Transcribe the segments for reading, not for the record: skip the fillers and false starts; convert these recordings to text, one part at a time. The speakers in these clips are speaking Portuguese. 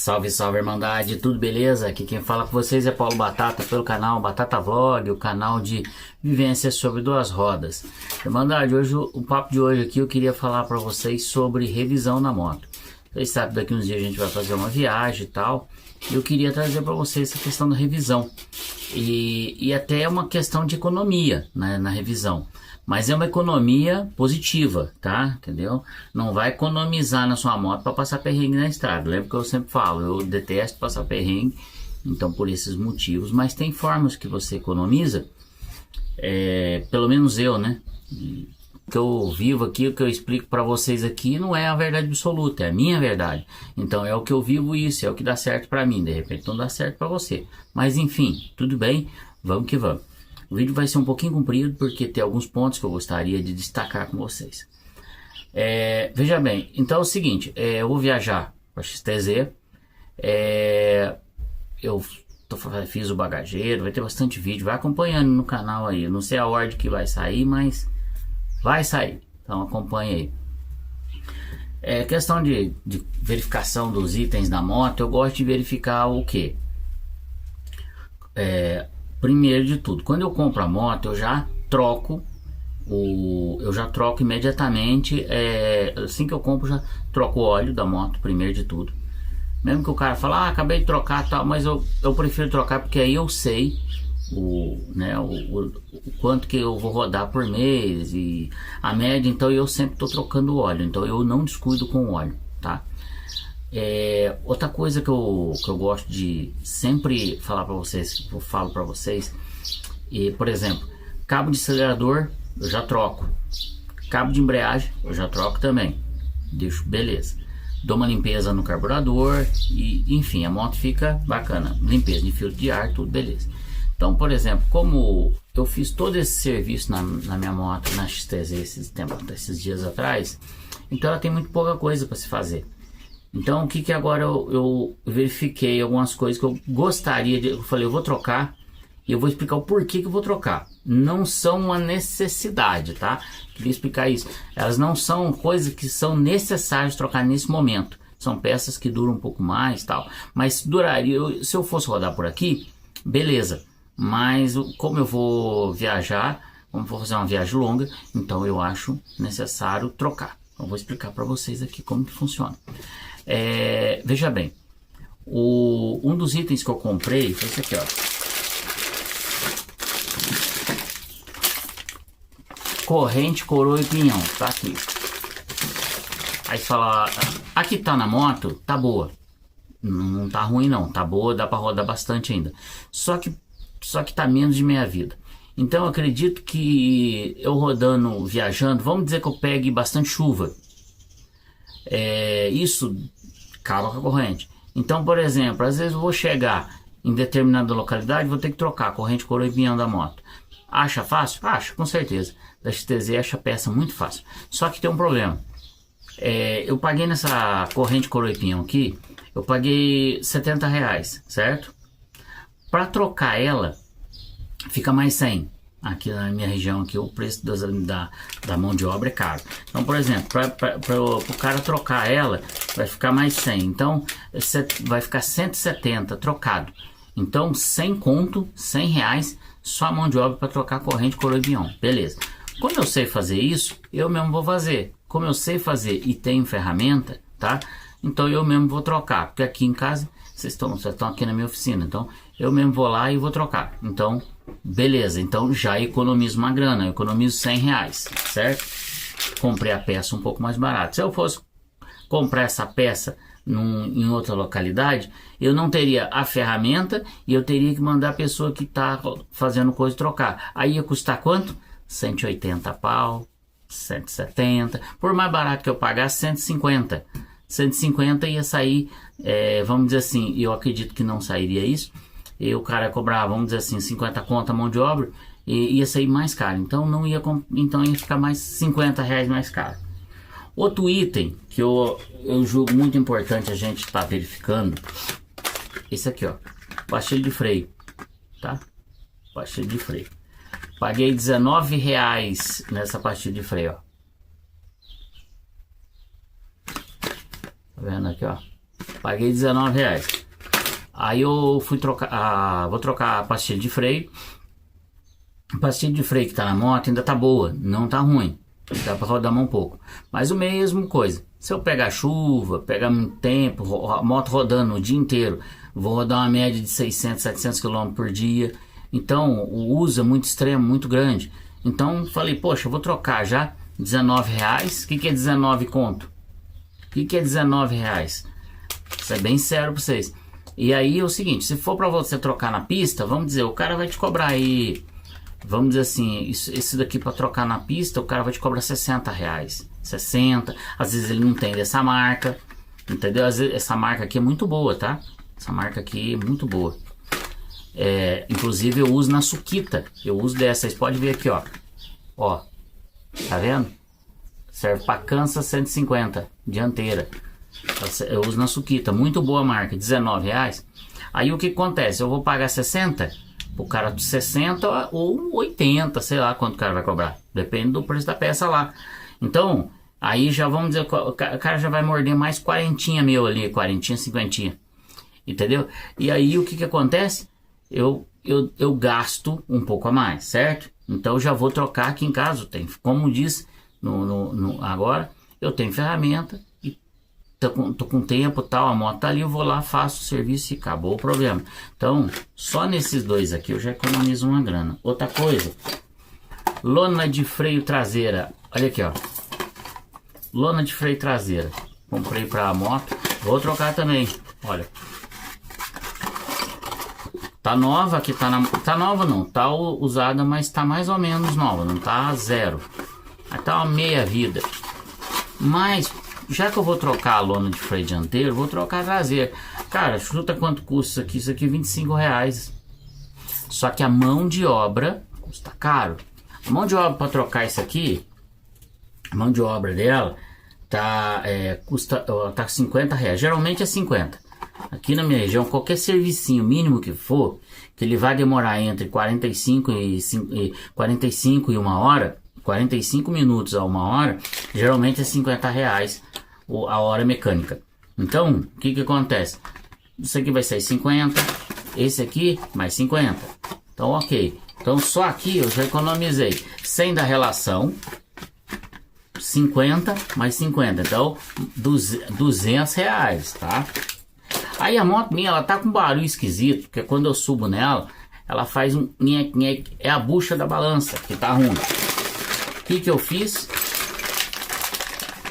Salve, salve, Irmandade, tudo beleza? Aqui quem fala com vocês é Paulo Batata, pelo canal Batata Vlog, o canal de vivências sobre duas rodas. Irmandade, hoje o papo de hoje aqui eu queria falar para vocês sobre revisão na moto. Vocês sabem, daqui uns dias a gente vai fazer uma viagem e tal, e eu queria trazer para vocês essa questão da revisão. E até uma questão de economia, né, na revisão. Mas é uma economia positiva, tá? Entendeu? Não vai economizar na sua moto para passar perrengue na estrada. Lembra que eu sempre falo, eu detesto passar perrengue, então por esses motivos. Mas tem formas que você economiza, pelo menos eu, né? O que eu vivo aqui, o que eu explico para vocês aqui não é a verdade absoluta, é a minha verdade. Então é o que eu vivo, isso é o que dá certo para mim. De repente não dá certo para você. Mas enfim, tudo bem, vamos que vamos. O vídeo vai ser um pouquinho comprido porque tem alguns pontos que eu gostaria de destacar com vocês. Veja bem, então é o seguinte, eu vou viajar para a XTZ, eu fiz o bagageiro, vai ter bastante vídeo, vai acompanhando no canal aí, eu não sei a ordem que vai sair, mas vai sair, então acompanha aí. Questão de verificação dos itens da moto, eu gosto de verificar o que? Primeiro de tudo, quando eu compro a moto, eu já troco imediatamente, assim que eu compro, já troco o óleo da moto, primeiro de tudo. Mesmo que o cara fale, acabei de trocar tal, mas eu prefiro trocar porque aí eu sei o quanto que eu vou rodar por mês e a média, então eu sempre estou trocando o óleo, então eu não descuido com o óleo, tá? Outra coisa que eu gosto de sempre falar para vocês, eu falo para vocês, por exemplo, cabo de acelerador eu já troco, cabo de embreagem eu já troco também, deixo beleza, dou uma limpeza no carburador e enfim, a moto fica bacana, limpeza de filtro de ar, tudo beleza. Então, por exemplo, como eu fiz todo esse serviço na minha moto, na XTZ esses dias atrás, então ela tem muito pouca coisa para se fazer. Então o que agora eu verifiquei algumas coisas que eu gostaria de, eu falei, eu vou trocar e eu vou explicar o porquê que eu vou trocar. Não são uma necessidade, tá? Queria explicar isso. Elas não são coisas que são necessárias trocar nesse momento. São peças que duram um pouco mais, tal. Mas duraria, se eu fosse rodar por aqui, beleza. Mas como eu vou viajar, como eu vou fazer uma viagem longa, então eu acho necessário trocar. Eu vou explicar para vocês aqui como que funciona. Veja bem, um dos itens que eu comprei foi esse aqui, ó. Corrente, coroa e pinhão, tá aqui. Aí você fala, aqui tá na moto, tá boa. Não tá ruim não, tá boa, dá para rodar bastante ainda. Só que tá menos de meia vida. Então eu acredito que eu rodando, viajando, vamos dizer que eu pegue bastante chuva. Isso acaba com a corrente. Então, por exemplo, às vezes eu vou chegar em determinada localidade, vou ter que trocar a corrente, coroa e pinhão da moto. Acha fácil? Acha, com certeza. Da XTZ acha a peça muito fácil. Só que tem um problema. Eu paguei nessa corrente, coroa e pinhão aqui, eu paguei R$70, certo? Para trocar ela, fica mais 100. Aqui na minha região, aqui, o preço da mão de obra é caro. Então, por exemplo, para o cara trocar ela, vai ficar mais 100. Então, vai ficar 170 trocado. Então, 100 conto, R$100, só a mão de obra para trocar corrente, coroa e pinhão. Beleza. Como eu sei fazer isso, eu mesmo vou fazer. Como eu sei fazer e tenho ferramenta, tá? Então, eu mesmo vou trocar. Porque aqui em casa, vocês estão aqui na minha oficina. Então, eu mesmo vou lá e vou trocar. Então, beleza, então já economizo uma grana, eu economizo R$100, certo? Comprei a peça um pouco mais barata. Se eu fosse comprar essa peça em outra localidade, eu não teria a ferramenta e eu teria que mandar a pessoa que está fazendo coisa trocar. Aí ia custar quanto? 180 pau, 170. Por mais barato que eu pagasse, 150. 150 ia sair, vamos dizer assim, eu acredito que não sairia isso. E o cara cobrava, vamos dizer assim, 50 conto a mão de obra, e ia sair mais caro. Então então ia ficar mais R$50 mais caro. Outro item que eu julgo muito importante a gente estar verificando, esse aqui, ó, pastilha de freio, tá? Pastilha de freio. Paguei R$19 nessa pastilha de freio, ó. Tá vendo aqui, ó? Paguei R$19. Aí eu fui trocar, vou trocar a pastilha de freio. A pastilha de freio que tá na moto ainda tá boa, não tá ruim. Dá pra rodar um pouco. Mas o mesmo coisa. Se eu pegar chuva, pegar muito tempo, a moto rodando o dia inteiro, vou rodar uma média de 600, 700 km por dia. Então o uso é muito extremo, muito grande. Então falei, poxa, eu vou trocar já R$19. O que é 19 conto? O que é R$19? Isso é bem sério pra vocês. E aí é o seguinte, se for pra você trocar na pista, vamos dizer, o cara vai te cobrar aí, vamos dizer assim, esse daqui pra trocar na pista, o cara vai te cobrar R$60. 60, às vezes ele não tem dessa marca, entendeu? Às vezes essa marca aqui é muito boa, tá? Essa marca aqui é muito boa. Inclusive eu uso na Sukita, eu uso dessa, vocês podem ver aqui, ó. Ó, tá vendo? Serve para Kansas 150, dianteira. Eu uso na Sukita, muito boa marca, R$19. Aí o que acontece? Eu vou pagar 60, o cara 60 ou 80, sei lá quanto o cara vai cobrar. Depende do preço da peça lá. Então, aí já vamos dizer, o cara já vai morder mais 40 meu ali, 40, 50. Entendeu? E aí o que acontece? Eu gasto um pouco a mais, certo? Então eu já vou trocar aqui em casa, tem, como disse agora, eu tenho ferramenta e tô com tempo, tal, a moto tá ali, eu vou lá, faço o serviço e acabou o problema. Então, só nesses dois aqui eu já economizo uma grana. Outra coisa, lona de freio traseira, olha aqui, ó. Lona de freio traseira, comprei pra moto, vou trocar também, olha. Tá nova aqui, tá nova não, tá usada, mas tá mais ou menos nova, não tá zero. Aí tá uma meia vida. Mas, já que eu vou trocar a lona de freio dianteiro, vou trocar a traseira. Cara, chuta quanto custa isso aqui? Isso aqui é R$25. Só que a mão de obra custa caro. A mão de obra para trocar isso aqui, a mão de obra dela tá R$50. Geralmente é 50. Aqui na minha região, qualquer servicinho mínimo que for, que ele vai demorar entre 45 e uma hora, 45 minutos a uma hora, geralmente é R$50 a hora mecânica. Então, o que acontece? Isso aqui vai ser 50, esse aqui mais 50. Então, ok. Então, só aqui eu já economizei 100 da relação, 50 mais 50. Então, R$200, tá? Aí a moto minha, ela tá com um barulho esquisito, porque quando eu subo nela, ela faz um nhec-nhec, é a bucha da balança que tá ruim. O que eu fiz?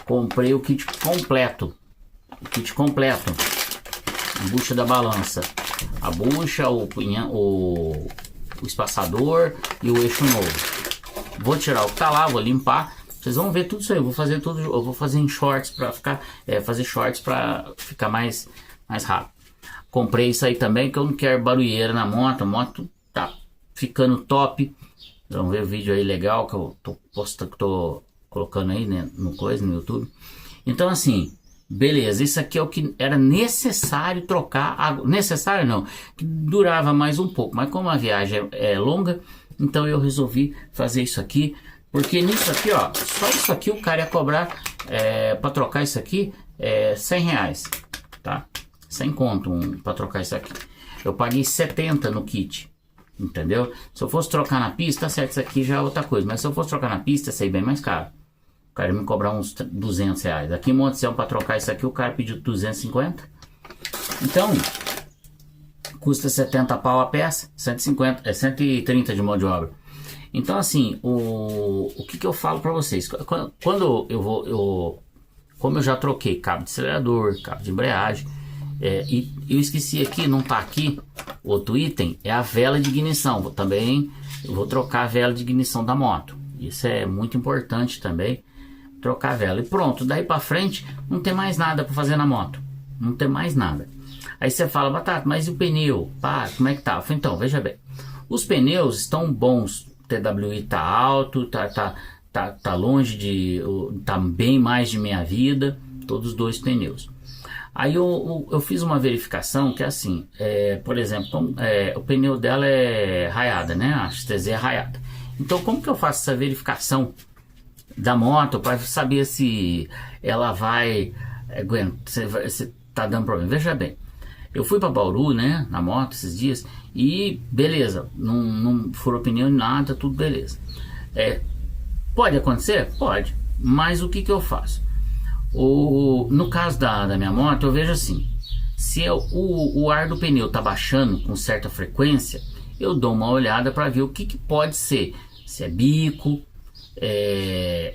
Comprei o kit completo. O kit completo. A bucha da balança. A bucha, o espaçador e o eixo novo. Vou tirar o que tá lá, vou limpar. Vocês vão ver tudo isso aí. Eu vou fazer tudo, eu vou fazer em shorts para ficar, fazer shorts para ficar mais rápido. Comprei isso aí também, que eu não quero barulheira na moto. A moto tá ficando top. Vamos ver o vídeo aí legal que eu tô colocando aí, né, no YouTube. Então assim, beleza, isso aqui é o que era necessário trocar. Necessário não, que durava mais um pouco, mas como a viagem é longa, então eu resolvi fazer isso aqui. Porque nisso aqui, ó, só isso aqui o cara ia cobrar, para trocar isso aqui, R$100, tá? 100 conto para trocar isso aqui. Eu paguei 70 no kit, entendeu? Se eu fosse trocar na pista, tá certo, isso aqui já é outra coisa. Mas se eu fosse trocar na pista, isso aí é bem mais caro. O cara ia me cobrar uns R$200. Aqui em Montecel, para trocar isso aqui, o cara pediu 250. Então, custa 70 pau a peça, 150, 130 de mão de obra. Então assim, o que eu falo para vocês? Quando como eu já troquei cabo de acelerador, cabo de embreagem, e eu esqueci aqui, não tá aqui, outro item é a vela de ignição. Eu vou trocar a vela de ignição da moto. Isso é muito importante também, trocar a vela. E pronto, daí para frente não tem mais nada para fazer na moto. Não tem mais nada. Aí você fala, Batata, mas e o pneu? Pá, como é que tá? Eu falei, então, veja bem. Os pneus estão bons. TWI tá alto, tá longe de, tá bem mais de meia vida, todos os dois pneus. Aí eu fiz uma verificação que é assim, por exemplo, o pneu dela é raiada, né? A XTZ é raiada. Então como que eu faço essa verificação da moto para saber se ela vai aguentar, tá dando problema. Veja bem, eu fui para Bauru, né, na moto esses dias, e beleza, não furou pneu nem nada, tudo beleza. Pode acontecer? Pode, mas o que que eu faço? No caso da minha moto, eu vejo assim, se o ar do pneu tá baixando com certa frequência, eu dou uma olhada para ver o que que pode ser, se é bico,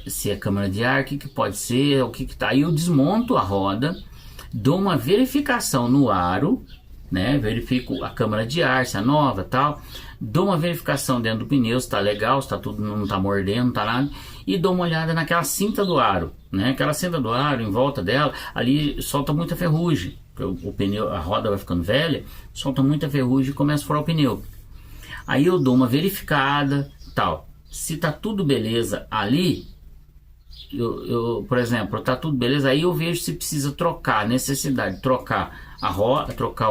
se é câmara de ar, o que que pode ser, o que que tá. Aí eu desmonto a roda, dou uma verificação no aro, né? Verifico a câmara de ar, se é nova, tal. Dou uma verificação dentro do pneu, se tá legal, se tá tudo, não tá mordendo, não tá nada. E dou uma olhada naquela cinta do aro, né? Aquela cinta do aro, em volta dela, ali solta muita ferrugem. O pneu, a roda vai ficando velha, solta muita ferrugem e começa a furar o pneu. Aí eu dou uma verificada, tal. Se tá tudo beleza ali, por exemplo, tá tudo beleza, aí eu vejo se precisa trocar, necessidade de trocar a roda, trocar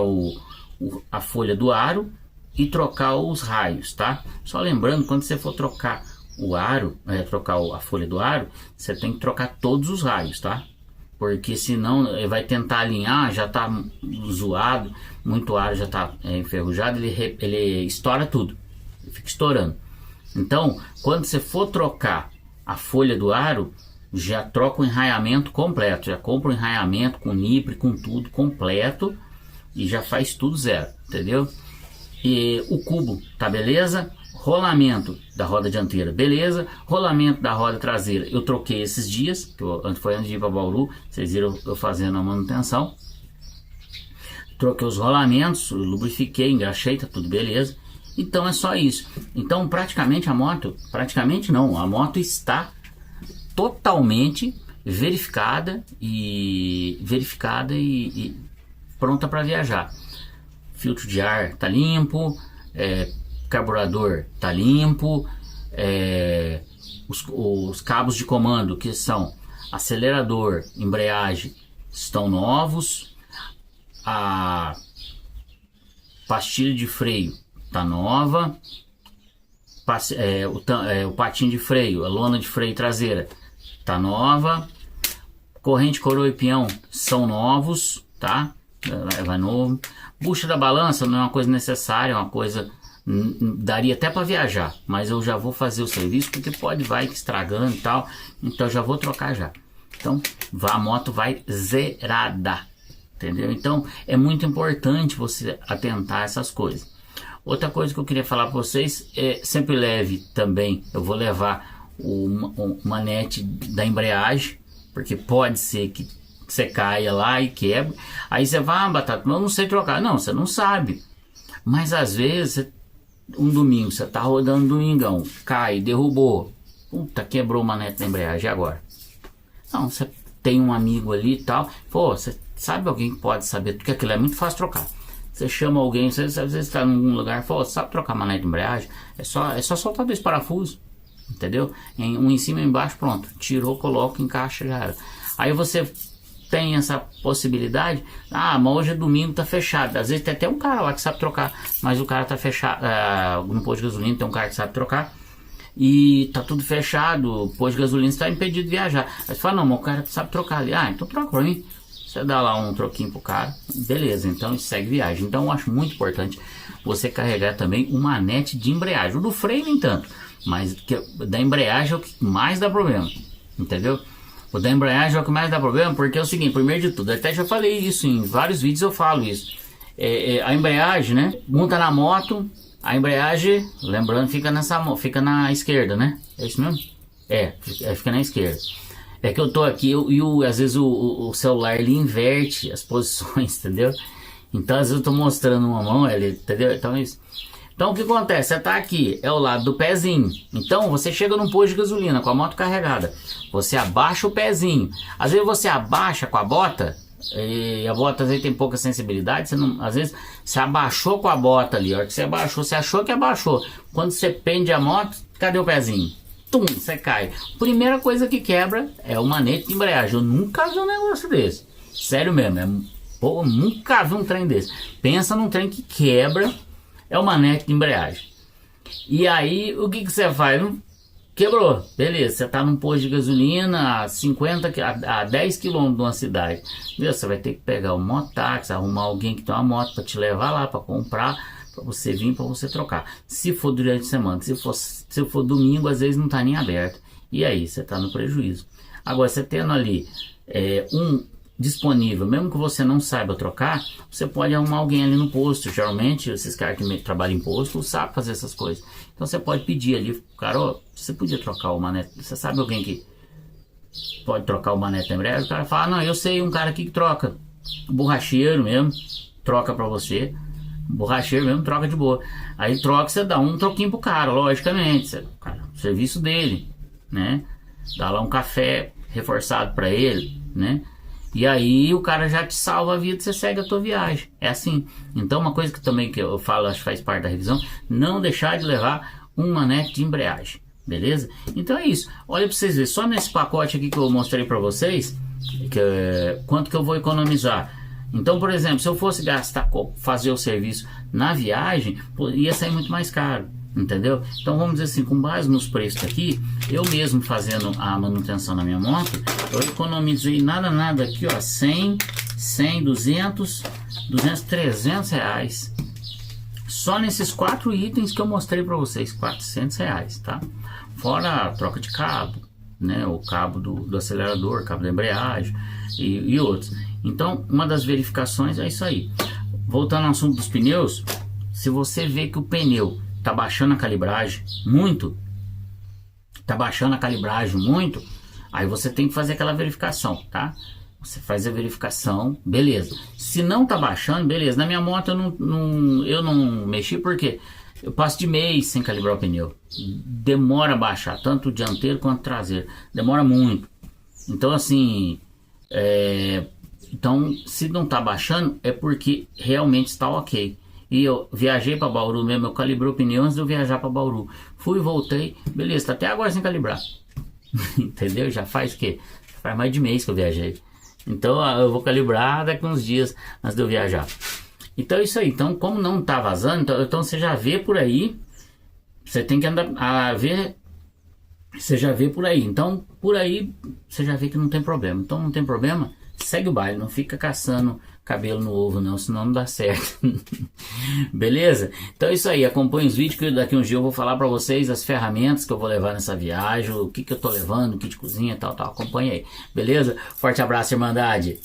a folha do aro e trocar os raios, tá? Só lembrando, quando você for trocar o aro, trocar a folha do aro, você tem que trocar todos os raios, tá? Porque senão ele vai tentar alinhar, já tá zoado, muito aro já tá enferrujado, ele estoura tudo, ele fica estourando. Então, quando você for trocar a folha do aro, já troca o enraiamento completo, já compra o enraiamento com nipre, com tudo completo e já faz tudo zero, entendeu? E o cubo tá beleza, rolamento da roda dianteira beleza, rolamento da roda traseira eu troquei esses dias, que foi antes de ir para Bauru, vocês viram eu fazendo a manutenção, troquei os rolamentos, lubrifiquei, engraxei, tá tudo beleza. Então é só isso. Então praticamente a moto está totalmente verificada e pronta para viajar. Filtro de ar tá limpo, carburador tá limpo, os cabos de comando, que são acelerador, embreagem, estão novos, a pastilha de freio tá nova, o patinho de freio, a lona de freio traseira tá nova, corrente, coroa e peão são novos, tá? Vai novo. Bucha da balança não é uma coisa necessária, é uma coisa daria até para viajar, mas eu já vou fazer o serviço porque vai estragando e tal, então eu já vou trocar já. Então a moto vai zerada, entendeu? Então é muito importante você atentar a essas coisas. Outra coisa que eu queria falar para vocês sempre leve também, eu vou levar o manete da embreagem, porque pode ser que você caia lá e quebre, aí você vai, Batata, mas eu não sei trocar. Não, você não sabe, mas às vezes um domingo, você tá rodando domingão, cai, derrubou, puta, quebrou o manete da embreagem, agora? Não, você tem um amigo ali e tal, pô, você sabe alguém que pode saber, porque aquilo é muito fácil trocar. Você chama alguém, às vezes está em algum lugar, fala, sabe trocar manete de embreagem? É só soltar dois parafusos, entendeu? Um em cima e um embaixo, pronto. Tirou, coloca, encaixa, já era. Aí você tem essa possibilidade, mas hoje é domingo, tá fechado. Às vezes tem até um cara lá que sabe trocar, mas o cara tá fechado, no posto de gasolina tem um cara que sabe trocar, e tá tudo fechado, o posto de gasolina está impedido de viajar. Aí você fala, não, mas o cara sabe trocar ali. Então troca pra mim. Você dá lá um troquinho pro cara, beleza, então segue viagem. Então eu acho muito importante você carregar também o manete de embreagem. O do freio nem tanto, mas da embreagem é o que mais dá problema, entendeu? O da embreagem é o que mais dá problema, porque é o seguinte, primeiro de tudo, até já falei isso em vários vídeos, eu falo isso. A embreagem, né, monta na moto, a embreagem, lembrando, fica na esquerda, né? É isso mesmo? Fica na esquerda. É que eu tô aqui e às vezes o celular ele inverte as posições, entendeu? Então às vezes eu tô mostrando uma mão, entendeu? Então é isso. Então o que acontece? Você tá aqui, é o lado do pezinho. Então você chega num posto de gasolina com a moto carregada, você abaixa o pezinho. Às vezes você abaixa com a bota, e a bota às vezes tem pouca sensibilidade, às vezes você abaixou com a bota ali, a hora que você abaixou, você achou que abaixou. Quando você pende a moto, cadê o pezinho? Tum, você cai. Primeira coisa que quebra é o manete de embreagem. Eu nunca vi um negócio desse. Sério mesmo. Eu nunca vi um trem desse. Pensa num trem que quebra, é o manete de embreagem. E aí, o que você faz? Quebrou, beleza, você tá num posto de gasolina a 10 quilômetros de uma cidade. Beleza, você vai ter que pegar um mototáxi, arrumar alguém que tem uma moto para te levar lá, para comprar, para você vir, para você trocar. Se for durante a semana, se for domingo, às vezes não tá nem aberto. E aí, você tá no prejuízo. Agora, você tendo ali um disponível, mesmo que você não saiba trocar, você pode arrumar alguém ali no posto. Geralmente, esses caras que trabalham em posto sabem fazer essas coisas. Então você pode pedir ali, cara, ó, você podia trocar o manete, você sabe alguém que pode trocar o manete embreagem? O cara fala, não, eu sei um cara aqui que troca, borracheiro mesmo, troca pra você, borracheiro mesmo, troca de boa. Aí troca, você dá um troquinho pro cara, logicamente, cara, o serviço dele, né? Dá lá um café reforçado pra ele, né? E aí o cara já te salva a vida, você segue a tua viagem. É assim. Então uma coisa que também que eu falo, acho que faz parte da revisão, não deixar de levar um manete de embreagem. Beleza? Então é isso. Olha pra vocês verem, só nesse pacote aqui que eu mostrei pra vocês, quanto que eu vou economizar. Então, por exemplo, se eu fosse fazer o serviço na viagem, ia sair muito mais caro. Entendeu? Então vamos dizer assim, com base nos preços aqui, eu mesmo fazendo a manutenção na minha moto, eu economizei nada aqui, ó, 100, 200, 300 reais. Só nesses 4 itens que eu mostrei para vocês, 400 reais, tá? Fora a troca de cabo, né? O cabo do acelerador, cabo da embreagem e outros. Então, uma das verificações é isso aí. Voltando ao assunto dos pneus, se você vê que o pneu tá baixando a calibragem muito, aí você tem que fazer aquela verificação, tá? Você faz a verificação, beleza. Se não tá baixando, beleza. Na minha moto eu não mexi porque eu passo de mês sem calibrar o pneu. Demora a baixar, tanto o dianteiro quanto o traseiro. Demora muito. Então assim, então se não tá baixando é porque realmente está ok. E eu viajei para Bauru mesmo, eu calibrei o pneu antes de eu viajar para Bauru. Fui, voltei, beleza, tá até agora sem calibrar. Entendeu? Já faz o quê? Faz mais de mês que eu viajei. Então eu vou calibrar daqui uns dias antes de eu viajar. Então é isso aí. Então, como não tá vazando, então você já vê por aí. Você tem que andar a ver. Você já vê por aí. Então, por aí você já vê que não tem problema. Então não tem problema. Segue o baile, não fica caçando cabelo no ovo não, senão não dá certo. Beleza? Então é isso aí, acompanhe os vídeos que daqui uns dias eu vou falar pra vocês as ferramentas que eu vou levar nessa viagem, o que eu tô levando, kit de cozinha, tal, acompanha aí. Beleza? Forte abraço, Irmandade!